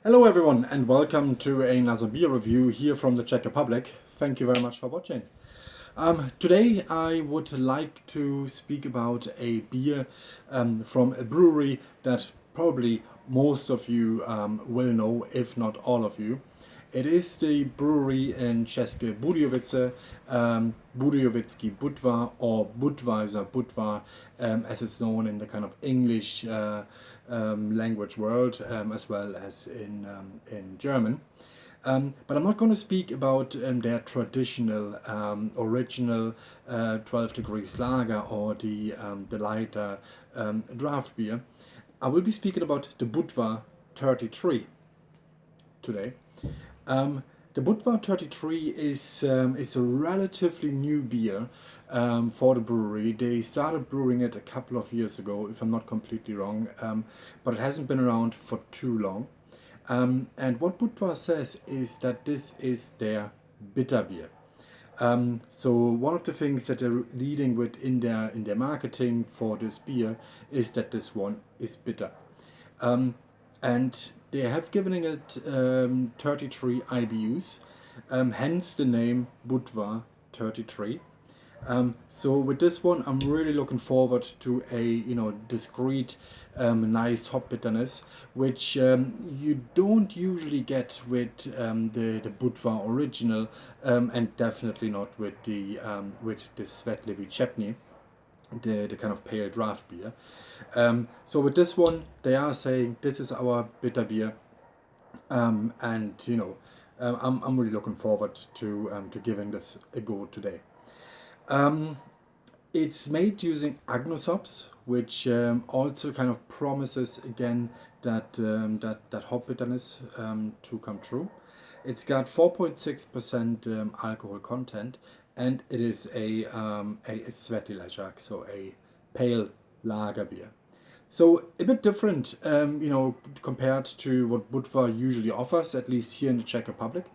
Hello everyone and welcome to another beer review here from the Czech Republic. Thank you very much for watching. Today I would like to speak about a beer from a brewery that probably most of you will know, if not all of you. It is the brewery in Czech Budweiser, Budvar or Budweiser Budvar, as it's known in the kind of English language world, as well as in German. But I'm not going to speak about their traditional, original 12 degrees lager or the lighter draft beer. I will be speaking about the Budvar 33 today. The Budvar 33 is a relatively new beer for the brewery. They started brewing it a couple of years ago, if I'm not completely wrong, but it hasn't been around for too long. And what Budvar says is that this is their bitter beer. So one of the things that they're leading with in their marketing for this beer is that this one is bitter. And they have given it 33 IBUs, hence the name Budvar 33. So with this one, I'm really looking forward to a discreet, nice hop bitterness, which you don't usually get with the Budvar original, and definitely not with the Svetlevi Chepny, the kind of pale draft beer. So with this one, they are saying this is our bitter beer, and I'm really looking forward to giving this a go today. It's made using Agnus hops, which also kind of promises again that hop bitterness to come true. It's got 4.6% alcohol content, and it is a sweaty lager, so a pale lager beer. So a bit different, compared to what Budvar usually offers, at least here in the Czech Republic.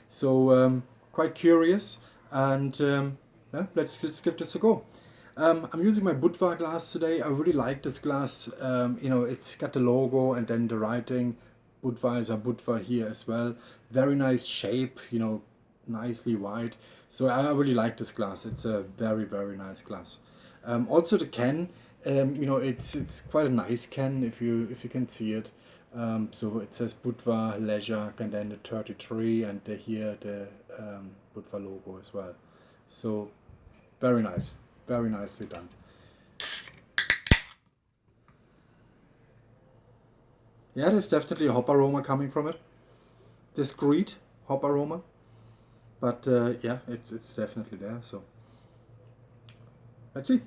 So quite curious, and yeah, let's give this a go. I'm using my Budvar glass today. I really like this glass. It's got the logo and then the writing, Budweiser Budvar here as well. Very nice shape, nicely wide. So I really like this glass. It's a very, very nice glass. Also the can, it's quite a nice can if you can see it. So it says Budvar Leisure and then the 33 and here the Budvar logo as well. So very nice, very nicely done. Yeah, there's definitely a hop aroma coming from it. Discreet hop aroma, but yeah, it's definitely there. So let's see.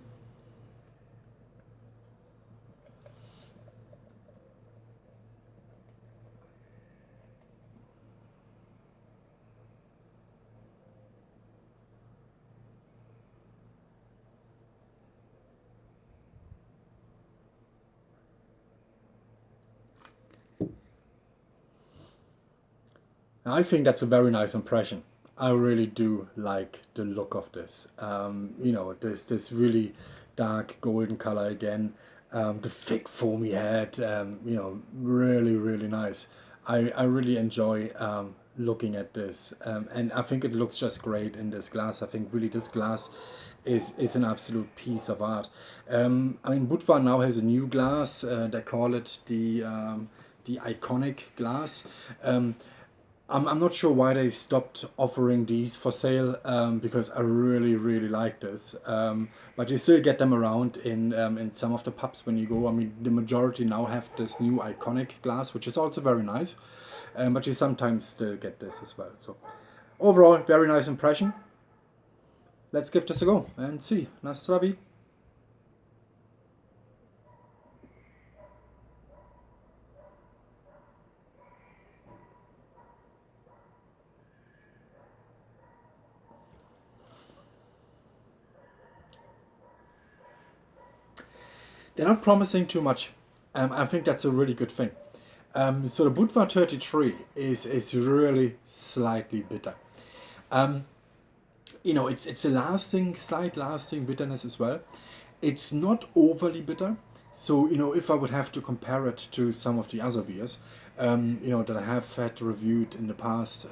I think that's a very nice impression. I really do like the look of this. There's this really dark golden color again. The thick foamy head, really, really nice. I really enjoy looking at this. And I think it looks just great in this glass. I think really this glass is an absolute piece of art. I mean, Budvar now has a new glass. They call it the iconic glass. I'm not sure why they stopped offering these for sale, because I really, really like this. But you still get them around in some of the pubs when you go. I mean, the majority now have this new iconic glass, which is also very nice. But you sometimes still get this as well. So overall, very nice impression. Let's give this a go and see. Na zdraví. They're not promising too much. I think that's a really good thing. So the Budvar 33 is really slightly bitter. It's a slight lasting bitterness as well. It's not overly bitter. So if I would have to compare it to some of the other beers, that I have had reviewed in the past,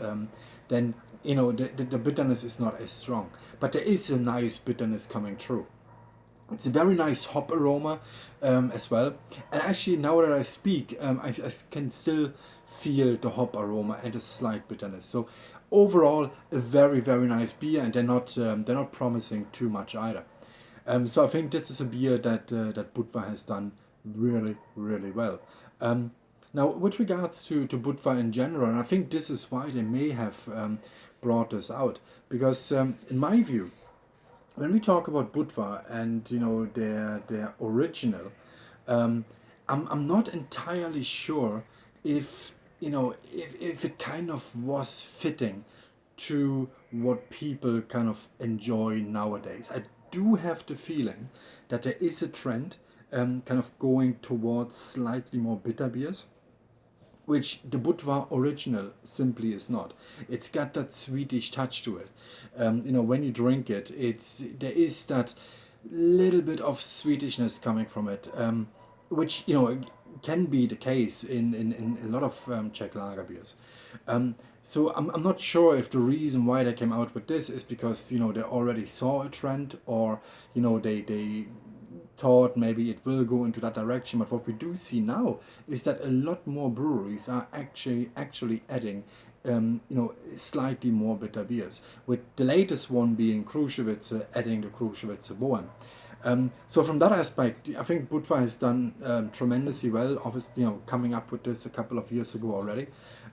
then the bitterness is not as strong, but there is a nice bitterness coming through. It's a very nice hop aroma as well. And actually, now that I speak, I can still feel the hop aroma and a slight bitterness. So overall, a very, very nice beer, and they're not promising too much either. So I think this is a beer that Budvar has done really, really well. Now, with regards to Budvar in general, and I think this is why they may have brought this out, because in my view, when we talk about Budvar and their original, I'm not entirely sure if if it kind of was fitting to what people kind of enjoy nowadays. I do have the feeling that there is a trend kind of going towards slightly more bitter beers, which the Budvar original simply is not. It's got that Swedish touch to it. When you drink it, there is that little bit of Swedishness coming from it, which can be the case in a lot of Czech lager beers. So I'm not sure if the reason why they came out with this is because they already saw a trend, or they thought maybe it will go into that direction. But what we do see now is that a lot more breweries are actually adding slightly more bitter beers, with the latest one being Krušovice, adding the Krušovice Bohème. So from that aspect, I think Budvar has done tremendously well. Obviously, coming up with this a couple of years ago already,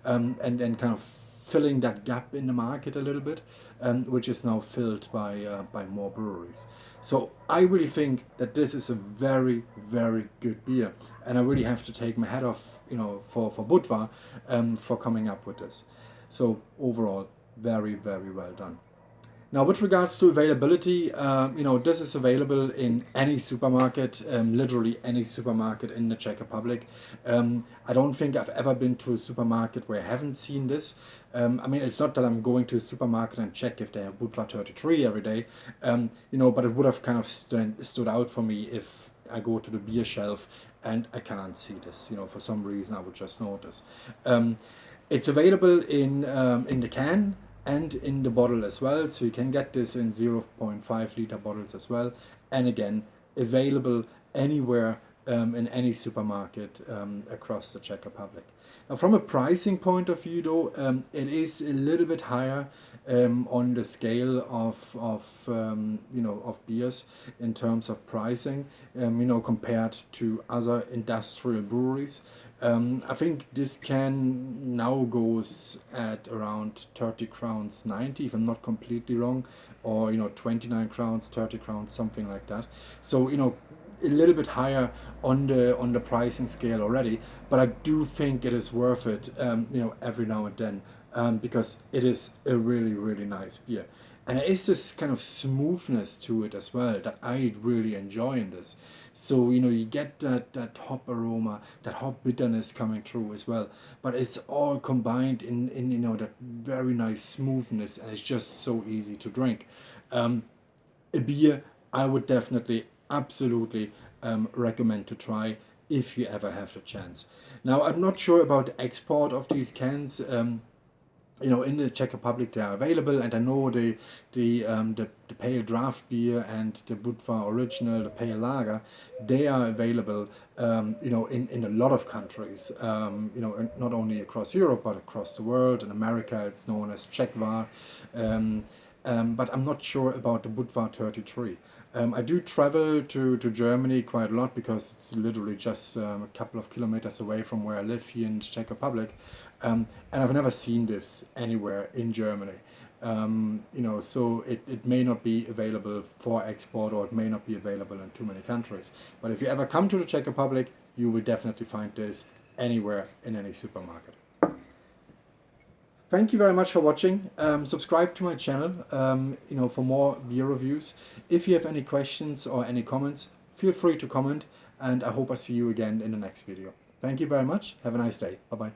and then kind of filling that gap in the market a little bit, which is now filled by more breweries. So I really think that this is a very, very good beer, and I really have to take my hat off, for Budvar, for coming up with this. So overall, very, very well done. Now, with regards to availability, this is available in any supermarket, literally any supermarket in the Czech Republic. I don't think I've ever been to a supermarket where I haven't seen this. It's not that I'm going to a supermarket and check if they have Budvar 33 every day, but it would have kind of stood out for me if I go to the beer shelf and I can't see this. For some reason I would just notice. It's available in the can and in the bottle as well, so you can get this in 0.5 liter bottles as well, and again available anywhere in any supermarket across the Czech Republic. Now, from a pricing point of view though, it is a little bit higher on the scale of beers in terms of pricing, compared to other industrial breweries. I think this can now goes at around 30 crowns 90, if I'm not completely wrong, or 29 crowns, 30 crowns, something like that. So a little bit higher on the pricing scale already, but I do think it is worth it, every now and then, because it is a really, really nice beer. And there is this kind of smoothness to it as well that I really enjoy in this. So, you get that hop aroma, that hop bitterness coming through as well. But it's all combined in that very nice smoothness, and it's just so easy to drink. A beer I would definitely, absolutely recommend to try if you ever have the chance. Now, I'm not sure about the export of these cans. In the Czech Republic they are available, and I know the pale draft beer and the Budvar original, the pale lager, they are available in a lot of countries, not only across Europe but across the world. In America it's known as Czech Beer, but I'm not sure about the Budvar 33. I do travel to Germany quite a lot because it's literally just a couple of kilometers away from where I live here in the Czech Republic, and I've never seen this anywhere in Germany. So it may not be available for export, or it may not be available in too many countries. But if you ever come to the Czech Republic, you will definitely find this anywhere in any supermarket. Thank you very much for watching. Subscribe to my channel, for more beer reviews. If you have any questions or any comments, feel free to comment, and I hope I see you again in the next video. Thank you very much. Have a nice day. Bye-bye.